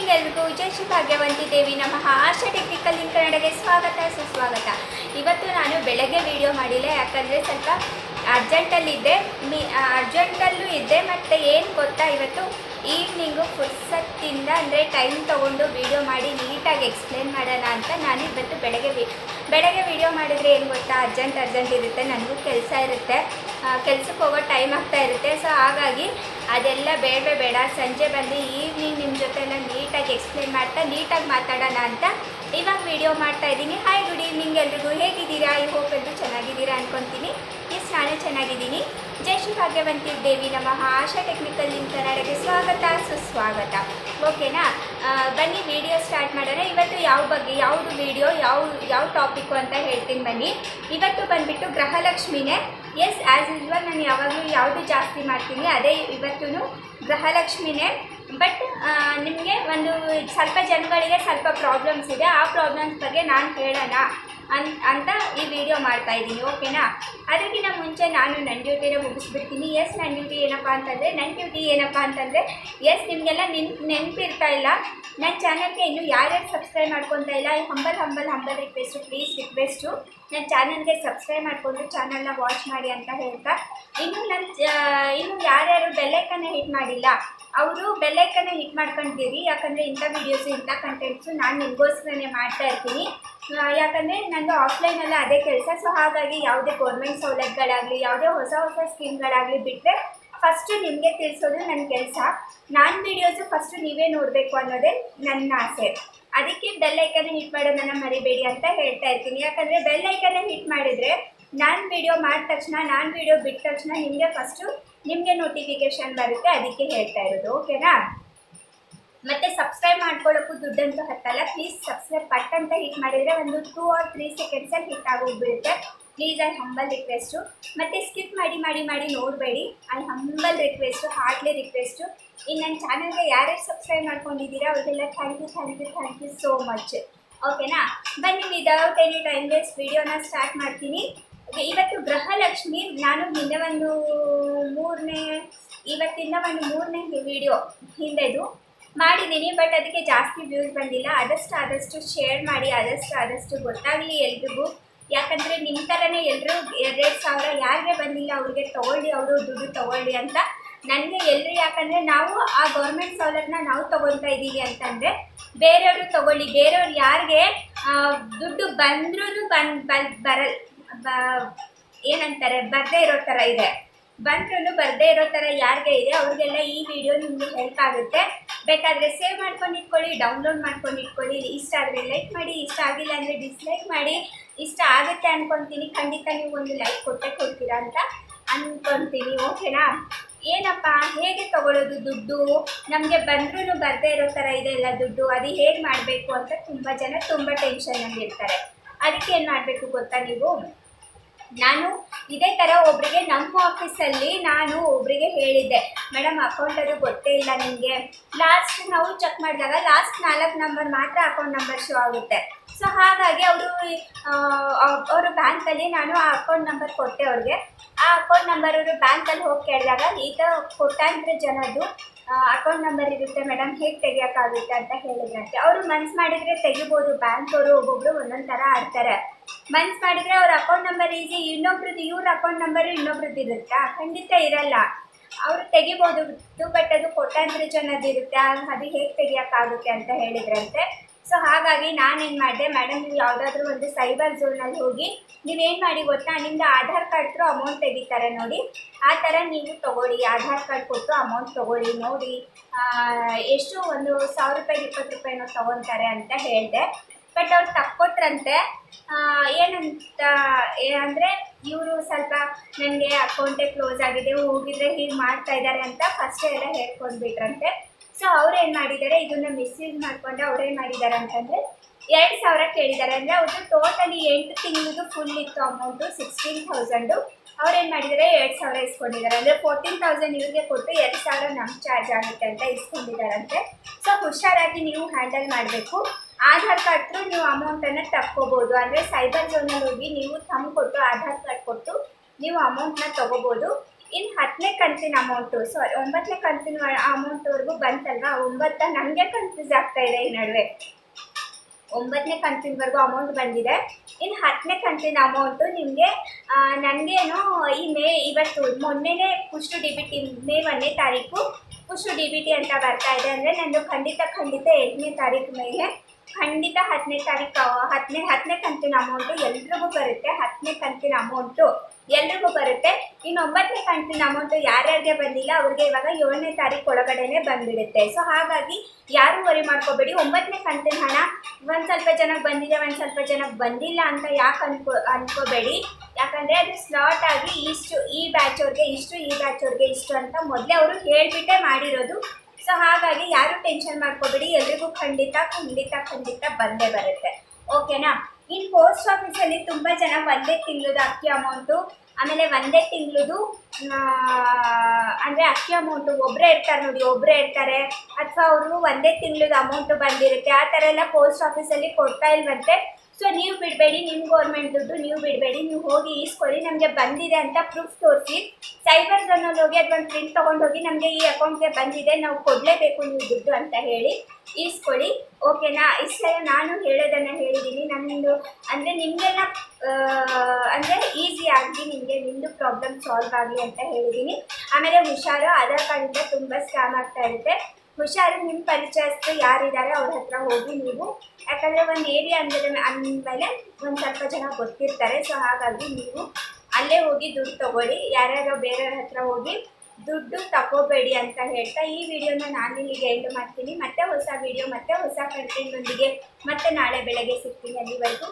Evening ಎಲ್ರಿಗೂ ಜೈ ಶ್ರೀ ಭಾಗ್ಯವಂತಿ ದೇವಿ ನಮಃ. ಆಶಾ technical ಇನ್ ಕನ್ನಡಗೆ ಸ್ವಾಗತ ಸುಸ್ವಾಗತ. ಇವತ್ತು ನಾನು ಬೆಳಗ್ಗೆ ವಿಡಿಯೋ ಮಾಡಿಲ್ಲ, ಯಾಕಂದರೆ ಸ್ವಲ್ಪ ಅರ್ಜೆಂಟಲ್ಲಿದ್ದೆ ಮತ್ತು ಏನು ಗೊತ್ತಾ, ಇವತ್ತು ಈವ್ನಿಂಗು ಫುರ್ಸತ್ತಿಂದ ಅಂದರೆ ಟೈಮ್ ತೊಗೊಂಡು ವಿಡಿಯೋ ಮಾಡಿ ನೀಟಾಗಿ ಎಕ್ಸ್ಪ್ಲೇನ್ ಮಾಡೋಣ ಅಂತ ನಾನು ಇವತ್ತು ಬೆಳಗ್ಗೆ ವಿಡಿಯೋ ಮಾಡಿದರೆ ಏನು ಗೊತ್ತಾ, ಅರ್ಜೆಂಟ್ ಇರುತ್ತೆ, ನನಗೂ ಕೆಲಸ ಇರುತ್ತೆ, ಕೆಲ್ಸಕ್ಕೆ ಹೋಗೋ ಟೈಮ್ ಆಗ್ತಾ ಇರುತ್ತೆ. ಸೊ ಹಾಗಾಗಿ ಅದೆಲ್ಲ ಬೇಡ, ಸಂಜೆ ಬಂದು ಈವ್ನಿಂಗ್ ನಿಮ್ಮ ಜೊತೆ ಎಲ್ಲ ನೀಟಾಗಿ ಎಕ್ಸ್ಪ್ಲೇನ್ ಮಾಡ್ತಾ ನೀಟಾಗಿ ಮಾತಾಡೋಣ ಅಂತ ಇವಾಗ ವಿಡಿಯೋ ಮಾಡ್ತಾ ಇದ್ದೀನಿ. ಹಾಯ್, ಗುಡ್ ಈವ್ನಿಂಗ್ ಎಲ್ರಿಗೂ, ಹೇಗಿದ್ದೀರಾ? ಐ ಹೋಪ್ ಎಲ್ಲರೂ ಚೆನ್ನಾಗಿದ್ದೀರಾ ಅನ್ಕೊತೀನಿ. ಎಸ್, ನಾನೇ ಚೆನ್ನಾಗಿದ್ದೀನಿ. ಜೈ ಶ್ರೀ ಭಾಗ್ಯವಂತಿ ದೇವಿ ನಮಃ. ಆಶಾ ಟೆಕ್ನಿಕಲ್ ಇನ್ ಕನ್ನಡಗೆ ಸ್ವಾಗತ ಸುಸ್ವಾಗತ. ಓಕೆನಾ, ಬನ್ನಿ ವಿಡಿಯೋ ಸ್ಟಾರ್ಟ್ ಮಾಡೋಣ. ಇವತ್ತು ಯಾವುದು ವಿಡಿಯೋ ಯಾವ ಟಾಪಿಕ್ಕು ಅಂತ ಹೇಳ್ತೀನಿ ಬನ್ನಿ. ಇವತ್ತು ಬಂದುಬಿಟ್ಟು ಗೃಹಲಕ್ಷ್ಮಿನೇ. ಎಸ್, ಆ್ಯಸ್ ಯೂಸ್ವಲ್ ನಾನು ಯಾವಾಗಲೂ ಯಾವುದು ಜಾಸ್ತಿ ಮಾಡ್ತೀನಿ ಅದೇ ಇವತ್ತೂ ಗೃಹಲಕ್ಷ್ಮಿನೇ. ಬಟ್ ನಿಮಗೆ ಒಂದು ಸ್ವಲ್ಪ ಜನಗಳಿಗೆ ಸ್ವಲ್ಪ ಪ್ರಾಬ್ಲಮ್ಸ್ ಇದೆ, ಆ ಪ್ರಾಬ್ಲಮ್ಸ್ ಬಗ್ಗೆ ನಾನು ಹೇಳೋಣ ಅಂತ ಈ ವಿಡಿಯೋ ಮಾಡ್ತಾಯಿದ್ದೀನಿ. ಓಕೆನಾ, ಅದಕ್ಕಿಂತ ಮುಂಚೆ ನಾನು ನನ್ನ ಡ್ಯೂಟಿನ ಮುಗಿಸ್ಬಿಡ್ತೀನಿ. ಎಸ್, ನನ್ನ ಡ್ಯೂಟಿ ಏನಪ್ಪ ಅಂತಂದರೆ ಎಸ್, ನಿಮಗೆಲ್ಲ ನೆನಪಿರ್ತಾ ಇಲ್ಲ, ನನ್ನ ಚಾನಲ್ಗೆ ಇನ್ನೂ ಯಾರ್ಯಾರು ಸಬ್ಸ್ಕ್ರೈಬ್ ಮಾಡ್ಕೊತಾ ಇಲ್ಲ, ಹಂಬಲ್ ರಿಕ್ವೆಸ್ಟು ನನ್ನ ಚಾನಲ್ಗೆ ಸಬ್ಸ್ಕ್ರೈಬ್ ಮಾಡಿಕೊಂಡು ಚಾನಲ್ನ ವಾಚ್ ಮಾಡಿ ಅಂತ ಹೇಳ್ತಾ, ಇನ್ನು ಯಾರ್ಯಾರು ಬೆಲ್ಲೈಕನ್ನ ಹಿಟ್ ಮಾಡಿಲ್ಲ ಅವರು ಬೆಲ್ಲೈಕನ್ನ ಹಿಟ್ ಮಾಡ್ಕೊಂಡಿರಿ. ಯಾಕಂದರೆ ಇಂಥ ವೀಡಿಯೋಸು ಇಂಥ ಕಂಟೆಂಟ್ಸು ನಾನು ನಿಮಗೋಸ್ಕರನೇ ಮಾಡ್ತಾ ಇರ್ತೀನಿ. ಯಾಕಂದರೆ ನಂದು ಆಫ್ಲೈನಲ್ಲ ಅದೇ ಕೆಲಸ. ಸೊ ಹಾಗಾಗಿ ಯಾವುದೇ ಗೌರ್ಮೆಂಟ್ ಸೌಲಭ್ಯಗಳಾಗಲಿ, ಯಾವುದೇ ಹೊಸ ಸ್ಕೀಮ್ಗಳಾಗಲಿ ಬಿಟ್ಟರೆ ಫಸ್ಟು ನಿಮಗೆ ತಿಳಿಸೋದು ನನ್ನ ಕೆಲಸ. ನಾನು ವೀಡಿಯೋಸು ಫಸ್ಟು ನೀವೇ ನೋಡಬೇಕು ಅನ್ನೋದೇ ನನ್ನ ಆಸೆ. ಅದಕ್ಕೆ ಬೆಲ್ಲೈಕನ್ನ ಹಿಟ್ ಮಾಡೋದನ್ನು ಮರಿಬೇಡಿ ಅಂತ ಹೇಳ್ತಾ ಇರ್ತೀನಿ. ಯಾಕಂದರೆ ಬೆಲ್ಲೈಕನ್ನ ಹಿಟ್ ಮಾಡಿದರೆ ನಾನು ವೀಡಿಯೋ ಮಾಡಿದ ತಕ್ಷಣ, ನಾನು ವೀಡಿಯೋ ಬಿಟ್ಟ ತಕ್ಷಣ ನಿಮಗೆ ನೋಟಿಫಿಕೇಷನ್ ಬರುತ್ತೆ, ಅದಕ್ಕೆ ಹೇಳ್ತಾ ಇರೋದು. ಓಕೆನಾ, ಮತ್ತು ಸಬ್ಸ್ಕ್ರೈಬ್ ಮಾಡ್ಕೊಳ್ಳೋಕ್ಕೂ ದುಡ್ಡಂತೂ ಹತ್ತಲ್ಲ. ಪ್ಲೀಸ್ ಸಬ್ಸ್ಕ್ರೈಬ್ ಪಟ್ ಅಂತ ಹಿಟ್ ಮಾಡಿದರೆ ಒಂದು 2 or 3 ಸೆಕೆಂಡ್ಸಲ್ಲಿ ಹಿಟ್ ಆಗೋಗ್ಬಿಡುತ್ತೆ. Please, I humble request. ಮತ್ತು ಸ್ಕಿಪ್ ಮಾಡಿ ನೋಡಬೇಡಿ. I humble request, heartly request. ಇನ್ನು ನನ್ನ ಚಾನಲ್ಗೆ ಯಾರ್ಯಾರು ಸಬ್ಸ್ಕ್ರೈಬ್ ಮಾಡ್ಕೊಂಡಿದ್ದೀರಾ ಅವ್ರಿಗೆಲ್ಲ ಥ್ಯಾಂಕ್ ಯು ಸೋ ಮಚ್. ಓಕೆನಾ, ಬನ್ನಿ ವಿದೌಟ್ ಎನಿ ಟೈಮ್ ವೇಸ್ಟ್ ವಿಡಿಯೋನ ಸ್ಟಾರ್ಟ್ ಮಾಡ್ತೀನಿ. ಇವತ್ತು ಗೃಹಲಕ್ಷ್ಮಿ ನಾನು ಇವತ್ತಿಂದ ಒಂದು ಮೂರನೇ ವಿಡಿಯೋ ಹಿಂದೆದು ಮಾಡಿದ್ದೀನಿ. ಬಟ್ ಅದಕ್ಕೆ ಜಾಸ್ತಿ ವ್ಯೂಸ್ ಬಂದಿಲ್ಲ. ಆದಷ್ಟು ಶೇರ್ ಮಾಡಿ, ಆದಷ್ಟು ಗೊತ್ತಾಗಲಿ ಎಲ್ರಿಗೂ. ಯಾಕಂದರೆ ನಿಮ್ಮ ಥರನೇ ಎಲ್ಲರೂ 2,000 ಯಾರಿಗೆ ಬಂದಿಲ್ಲ ಅವ್ರಿಗೆ ತೊಗೊಳ್ಳಿ, ಅವರು ದುಡ್ಡು ತೊಗೊಳ್ಳಿ ಅಂತ ನನಗೆ ಎಲ್ಲರೂ. ಯಾಕಂದರೆ ನಾವು ಆ ಗೌರ್ಮೆಂಟ್ ಸೌಲಭ್ಯನ ನಾವು ತೊಗೊಳ್ತಾ ಇದ್ದೀವಿ ಅಂತಂದರೆ ಬೇರೆಯವರು ತೊಗೊಳ್ಳಿ. ಬೇರೆಯವ್ರು ಯಾರಿಗೆ ದುಡ್ಡು ಬಂದ್ರೂ ಏನಂತಾರೆ ಬರದೇ ಇರೋ ಥರ ಇದೆ, ಬರದೇ ಇರೋ ಥರ ಯಾರಿಗೆ ಇದೆ ಅವ್ರಿಗೆಲ್ಲ ಈ ವಿಡಿಯೋ ನಿಮಗೆ ಹೆಲ್ಪ್ ಆಗುತ್ತೆ. ಬೇಕಾದರೆ ಸೇವ್ ಮಾಡ್ಕೊಂಡು ಇಟ್ಕೊಳ್ಳಿ, ಡೌನ್ಲೋಡ್ ಮಾಡ್ಕೊಂಡು ಇಟ್ಕೊಳ್ಳಿ. ಇಷ್ಟ ಆದರೆ ಲೈಕ್ ಮಾಡಿ, ಇಷ್ಟ ಆಗಿಲ್ಲ ಅಂದರೆ ಡಿಸ್ಲೈಕ್ ಮಾಡಿ. ಇಷ್ಟ ಆಗುತ್ತೆ ಅಂದ್ಕೊತೀನಿ, ಖಂಡಿತ ನೀವು ಒಂದು ಲೈಕ್ ಕೊಡ್ತೀರಾ ಅಂತ ಅಂದ್ಕೊತೀನಿ. ಓಕೆನಾ, ಏನಪ್ಪ ಹೇಗೆ ತೊಗೊಳ್ಳೋದು ದುಡ್ಡು, ನಮಗೆ ಬಂದ್ರೂ ಬರದೇ ಇರೋ ಥರ ಇದೆ ಎಲ್ಲ ದುಡ್ಡು, ಅದು ಹೇಗೆ ಮಾಡಬೇಕು ಅಂತ ತುಂಬ ಜನ ತುಂಬ ಟೆನ್ಷನಲ್ಲಿ ಇರ್ತಾರೆ. ಅದಕ್ಕೆ ಏನು ಮಾಡಬೇಕು ಗೊತ್ತಾ, ನಾನು ಇದೇ ಥರ ಒಬ್ಬರಿಗೆ ನಮ್ಮ ಆಫೀಸಲ್ಲಿ ನಾನು ಒಬ್ಬರಿಗೆ ಹೇಳಿದ್ದೆ, ಮೇಡಮ್ ಅಕೌಂಟ್ ಅದು ಗೊತ್ತೇ ಇಲ್ಲ ನಿಮಗೆ. ಲಾಸ್ಟ್ ನಾವು ಚೆಕ್ ಮಾಡಿದಾಗ ಲಾಸ್ಟ್ 4 ನಂಬರ್ ಮಾತ್ರ ಅಕೌಂಟ್ ನಂಬರ್ ಶೋ ಆಗುತ್ತೆ. ಸೊ ಹಾಗಾಗಿ ಅವರು ಬ್ಯಾಂಕಲ್ಲಿ ನಾನು ಆ ಅಕೌಂಟ್ ನಂಬರ್ ಕೊಟ್ಟೆ ಅವ್ರಿಗೆ. ಆ ಅಕೌಂಟ್ ನಂಬರ್ ಅವರು ಬ್ಯಾಂಕಲ್ಲಿ ಹೋಗಿ ಕೇಳಿದಾಗ ಈಗ ಕೋಟ್ಯಾಂತರ ಜನದ್ದು ಅಕೌಂಟ್ ನಂಬರ್ ಇರುತ್ತೆ ಮೇಡಮ್, ಹೇಗೆ ತೆಗಿಯೋಕ್ಕಾಗುತ್ತೆ ಅಂತ ಹೇಳಿದ್ರಂತೆ. ಅವರು ಮನ್ಸು ಮಾಡಿದರೆ ತೆಗಿಬೋದು. ಬ್ಯಾಂಕವರು ಒಬ್ಬೊಬ್ಬರು ಒಂದೊಂದು ಥರ ಆಡ್ತಾರೆ. ಮನ್ಸು ಮಾಡಿದರೆ ಅವ್ರ ಅಕೌಂಟ್ ನಂಬರ್ ಈಸಿ, ಇವ್ರ ಅಕೌಂಟ್ ನಂಬರು ಇನ್ನೊಬ್ರದ್ದು ಇರುತ್ತಾ? ಖಂಡಿತ ಇರಲ್ಲ. ಅವರು ತೆಗಿಬೋದು, ಬಟ್ ಅದು ಕೋಟ್ಯಾಂತರ ಜನದ್ದು ಇರುತ್ತೆ, ಅದು ಹೇಗೆ ತೆಗಿಯೋಕ್ಕಾಗುತ್ತೆ ಅಂತ ಹೇಳಿದ್ರಂತೆ. ಸೊ ಹಾಗಾಗಿ ನಾನೇನು ಮಾಡಿದೆ, ಮೇಡಮ್ ನೀವು ಯಾವುದಾದ್ರೂ ಒಂದು ಸೈಬರ್ ಝೋನಲ್ಲಿ ಹೋಗಿ ನೀವೇನು ಮಾಡಿ ಗೊತ್ತಾ, ನಿಮ್ಮದು ಆಧಾರ್ ಕಾರ್ಡ್ ಥ್ರೂ ಅಮೌಂಟ್ ತೆಗಿತಾರೆ ನೋಡಿ, ಆ ಥರ ನೀವು ತೊಗೊಳ್ಳಿ. ಆಧಾರ್ ಕಾರ್ಡ್ ಕೊಟ್ಟು ಅಮೌಂಟ್ ತೊಗೊಳ್ಳಿ, ನೋಡಿ ಎಷ್ಟು ಒಂದು 1,000 ರೂಪಾಯಿ 20 ರೂಪಾಯಿನೋ ತೊಗೊತಾರೆ ಅಂತ ಹೇಳಿದೆ. ಬಟ್ ಅವ್ರು ತಕ್ಕೊಟ್ರಂತೆ. ಏನಂತ ಅಂದರೆ ಇವರು ಸ್ವಲ್ಪ ನನಗೆ ಅಕೌಂಟೇ ಕ್ಲೋಸ್ ಆಗಿದೆ, ಹೋಗಿದ್ರೆ ಹೀಗೆ ಮಾಡ್ತಾ ಇದ್ದಾರೆ ಅಂತ ಫಸ್ಟೇ ಎಲ್ಲ ಹೇಳ್ಕೊಂಡ್ಬಿಟ್ರಂತೆ. ಸೊ ಅವ್ರೇನು ಮಾಡಿದ್ದಾರೆ, ಇದನ್ನು ಮಿಸ್ಯೂಸ್ ಮಾಡಿಕೊಂಡು ಅವ್ರೇನು ಮಾಡಿದ್ದಾರೆ ಅಂತಂದರೆ 2,000 ಕೇಳಿದ್ದಾರೆ. ಅಂದರೆ ಅವ್ರದ್ದು ಟೋಟಲಿ 8 ತಿಂಗಳಿಗೂ ಫುಲ್ ಇತ್ತು ಅಮೌಂಟು 16,000. ಅವ್ರೇನು ಮಾಡಿದ್ದಾರೆ 2,000 ಇಸ್ಕೊಂಡಿದ್ದಾರೆ. ಅಂದರೆ 14,000 ಇವ್ರಿಗೆ ಕೊಟ್ಟು 2,000 ನಮ್ಮ ಚಾರ್ಜ್ ಆಗುತ್ತೆ ಅಂತ ಇಸ್ಕೊಂಡಿದ್ದಾರಂತೆ. ಸೊ ಹುಷಾರಾಗಿ ನೀವು ಹ್ಯಾಂಡಲ್ ಮಾಡಬೇಕು. ಆಧಾರ್ ಕಾರ್ಡ್ ಥ್ರೂ ನೀವು ಅಮೌಂಟನ್ನು ತಕ್ಕೋಬೋದು. ಅಂದರೆ ಸೈಬರ್ ಝೋನಲ್ಲಿ ಹೋಗಿ ನೀವು ಕೊಟ್ಟು ಆಧಾರ್ ಕಾರ್ಡ್ ಕೊಟ್ಟು ನೀವು ಅಮೌಂಟ್ನ ತೊಗೋಬೋದು. ಇನ್ನು 10ನೇ ಕಂತಿನ ಅಮೌಂಟು, ಸಾರಿ 9ನೇ ಕಂತಿನ ಅಮೌಂಟ್ವರೆಗೂ ಬಂತಲ್ವಾ, 9 ನನಗೆ ಕನ್ಫ್ಯೂಸ್ ಆಗ್ತಾ ಇದೆ ಈ ನಡುವೆ. 9ನೇ ಕಂತಿನವರೆಗೂ ಅಮೌಂಟ್ ಬಂದಿದೆ. ಇನ್ನು 10ನೇ ಕಂತಿನ ಅಮೌಂಟು ನಿಮಗೆ ನನಗೇನು ಇವತ್ತು ಮೊನ್ನೆನೇ ಪುಷ್ಟು ಡಿ ಬಿ ಟಿ ಮೇ 1ನೇ ತಾರೀಕು ಪುಷ್ಟು ಡಿ ಬಿ ಟಿ ಅಂತ ಬರ್ತಾ ಇದೆ. ಅಂದರೆ ನಂದು ಖಂಡಿತ 8ನೇ ತಾರೀಕು ಮೇಲೆ ಖಂಡಿತ 10ನೇ ತಾರೀಕು 10ನೇ ಕಂತಿನ ಅಮೌಂಟು ಎಲ್ರಿಗೂ ಬರುತ್ತೆ. 10ನೇ ಕಂತಿನ ಅಮೌಂಟು ಎಲ್ರಿಗೂ ಬರುತ್ತೆ. ಇನ್ನು 9ನೇ ಕಂತಿನ ಅಮೌಂಟು ಯಾರ್ಯಾರಿಗೆ ಬಂದಿಲ್ಲ ಅವ್ರಿಗೆ ಇವಾಗ 7ನೇ ತಾರೀಕು ಒಳಗಡೆನೆ ಬಂದ್ಬಿಡುತ್ತೆ. ಸೊ ಹಾಗಾಗಿ ಯಾರು ವರಿ ಮಾಡ್ಕೋಬೇಡಿ. 9ನೇ ಕಂತಿನ ಹಣ ಒಂದು ಸ್ವಲ್ಪ ಜನಕ್ಕೆ ಬಂದಿದೆ, ಒಂದು ಸ್ವಲ್ಪ ಜನಕ್ಕೆ ಬಂದಿಲ್ಲ ಅಂತ ಯಾಕೆ ಅನ್ಕೋಬೇಡಿ. ಯಾಕಂದರೆ ಅದು ಸ್ಲಾಟ್ ಆಗಿ ಇಷ್ಟು ಈ ಬ್ಯಾಚ್ ಅವ್ರಿಗೆ ಇಷ್ಟು, ಈ ಬ್ಯಾಚ್ ಅವ್ರಿಗೆ ಇಷ್ಟು ಅಂತ ಮೊದಲೇ ಅವರು ಹೇಳಿಬಿಟ್ಟೇ ಮಾಡಿರೋದು. ಸೊ ಹಾಗಾಗಿ ಯಾರು ಟೆನ್ಷನ್ ಮಾಡ್ಕೋಬೇಡಿ, ಎಲ್ರಿಗೂ ಖಂಡಿತ ಖಂಡಿತ ಖಂಡಿತ ಬಂದೇ ಬರುತ್ತೆ. ಓಕೆನಾ? ಇನ್ನು ಪೋಸ್ಟ್ ಆಫೀಸಲ್ಲಿ ತುಂಬ ಜನ ಒಂದೇ ತಿಂಗಳದು ಅಕ್ಕಿ ಅಮೌಂಟು, ಆಮೇಲೆ ಒಂದೇ ತಿಂಗಳದು ಅಂದರೆ ಅಕ್ಕಿ ಅಮೌಂಟು ಒಬ್ಬರೇ ಇರ್ತಾರೆ ನೋಡಿ, ಒಬ್ಬರೇ ಇರ್ತಾರೆ ಅಥವಾ ಅವರು ಒಂದೇ ತಿಂಗಳದು ಅಮೌಂಟು ಬಂದಿರುತ್ತೆ, ಆ ಥರ ಎಲ್ಲ ಪೋಸ್ಟ್ ಆಫೀಸಲ್ಲಿ ಕೊಡ್ತಾ ಇಲ್ವಂತೆ. ಸೊ ನೀವು ಬಿಡಬೇಡಿ, ನಿಮ್ಮ ಗೌರ್ಮೆಂಟ್ ದುಡ್ಡು ನೀವು ಬಿಡಬೇಡಿ, ನೀವು ಹೋಗಿ ಈಸ್ಕೊಳ್ಳಿ. ನಮಗೆ ಬಂದಿದೆ ಅಂತ ಪ್ರೂಫ್ ತೋರಿಸಿ ಸೈಬರ್ ಝೋನಲ್ಲಿ ಹೋಗಿ ಅಥವಾ ಪ್ರಿಂಟ್ ತೊಗೊಂಡೋಗಿ ನಮಗೆ ಈ ಅಕೌಂಟ್ಗೆ ಬಂದಿದೆ, ನಾವು ಕೊಡಲೇಬೇಕು ನೀವು ದುಡ್ಡು ಅಂತ ಹೇಳಿ ಈಸ್ಕೊಳ್ಳಿ. ಓಕೆನಾ? ಇಷ್ಟೆಲ್ಲ ನಾನು ಹೇಳೋದನ್ನು ಹೇಳಿದ್ದೀನಿ. ನಮ್ಮದು ಅಂದರೆ ನಿಮಗೆಲ್ಲ ಅಂದರೆ ಈಸಿಯಾಗಿ ನಿಮಗೆ ನಿಮ್ಮದು ಪ್ರಾಬ್ಲಮ್ ಸಾಲ್ವ್ ಆಗಲಿ ಅಂತ ಹೇಳಿದ್ದೀನಿ. ಆಮೇಲೆ ಹುಷಾರು, ಆಧಾರ್ ಕಾರ್ಡಿಂದ ತುಂಬ ಸ್ಕ್ಯಾಮ್ ಆಗ್ತಾ ಇರುತ್ತೆ. ಹುಷಾರು, ನಿಮ್ಮ ಪರಿಚಯಸ್ಥರು ಯಾರಿದ್ದಾರೆ ಅವ್ರ ಹತ್ರ ಹೋಗಿ ನೀವು, ಯಾಕಂದರೆ ಒಂದು ಏರಿಯಾ ಅಂದಮೇಲೆ ಒಂದು ಸ್ವಲ್ಪ ಜನ ಗೊತ್ತಿರ್ತಾರೆ. ಸೊ ಹಾಗಾಗಿ ನೀವು ಅಲ್ಲೇ ಹೋಗಿ ದುಡ್ಡು ತೊಗೊಳ್ಳಿ, ಯಾರ್ಯಾರೋ ಬೇರೆಯವ್ರ ಹತ್ರ ಹೋಗಿ ದುಡ್ಡು ತಗೋಬೇಡಿ ಅಂತ ಹೇಳ್ತಾ ಈ ವಿಡಿಯೋನ ನಾನು ಇಲ್ಲಿಗೆ ಎಂಡ್ ಮಾಡ್ತೀನಿ. ಮತ್ತೆ ಹೊಸ ವಿಡಿಯೋ ಮತ್ತೆ ಹೊಸ ಕಂಟೆಂಟ್ನೊಂದಿಗೆ ಮತ್ತೆ ನಾಳೆ ಬೆಳಗ್ಗೆ ಸಿಗ್ತೀನಿ. ಅಲ್ಲಿವರೆಗೂ